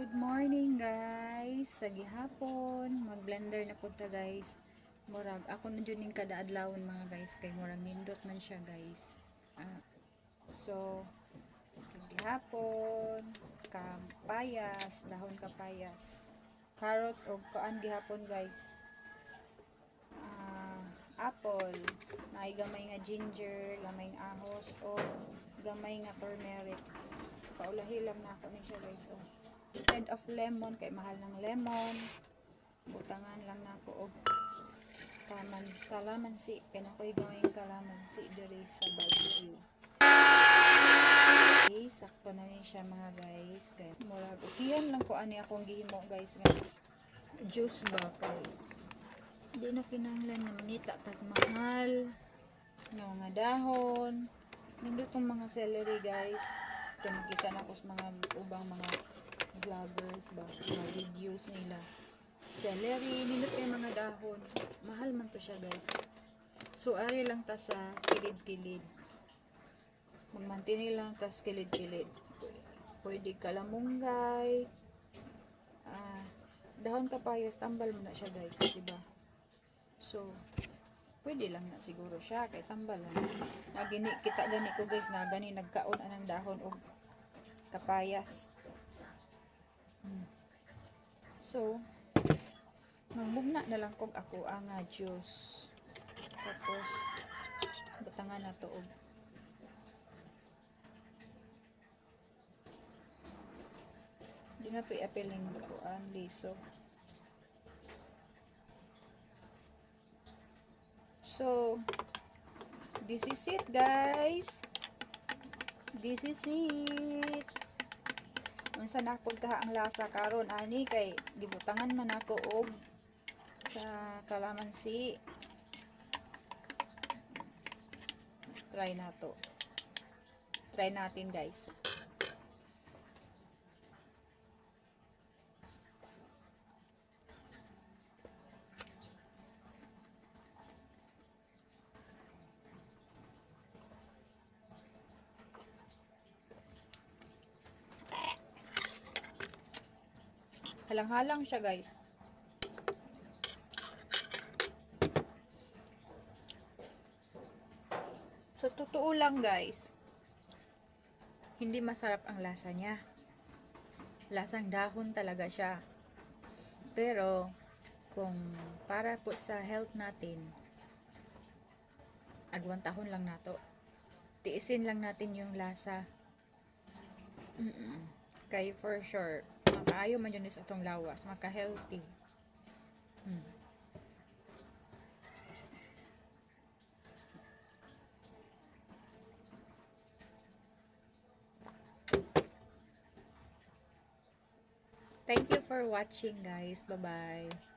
Good morning guys. Sa gihapon, mag-blender na po ta guys. Murag ako na jud ning kada adlawon mga guys kay murag nindot man siya guys. So sa gihapon, kapayas, dahon kapayas, carrots o kaan gihapon guys. Apple, naay gamay nga ginger, gamay nga ahos o gamay nga turmeric. Paulahilam na ako ni siya guys. Oh. Instead of lemon, kay mahal ng lemon, butangan lang na ako og kalamansi. Kaya na ko'y gawing kalamansi diri sa balyo. Okay, sakto na rin siya mga guys. Kaya murag ukihan lang ko ani akong gihimo guys nga juice ba kay hindi na kinahanglan na manita tag mahal nga mga dahon. Nindot tong mga celery guys. Ito makita na ko sa mga ubang mga vloggers ba, mga videos nila. Celery, nindot yung mga dahon. Mahal man to siya guys. So ari lang ta sa kilid-kilid. Magmantini lang ta sa kilid-kilid. Pwede kalamunggay. Dahon kapayas, tambal mo na siya guys, diba? So, pwede lang na siguro siya kay tambal lang. Gini kita gani ko guys na gani nagkaon anang dahon og kapayas. So, mangmugna na lang kog ako ang juice. Tapos butangan na to og di na to i-apil ng bukuan liso. So, this is it guys. This is it. Unsa na pud kaha ang lasa karon ani kay gibutangan man ako og kalamansi. Try na to. Try natin guys. Halang-halang siya guys. So totoo lang guys, hindi masarap ang lasa niya. Lasang dahon talaga siya. Pero kung para po sa health natin, agwantahon lang nato. Tiisin lang natin yung lasa. Kay for sure makaayo man yun sa atong lawas, maka-healthy. Thank you for watching guys. Bye-bye.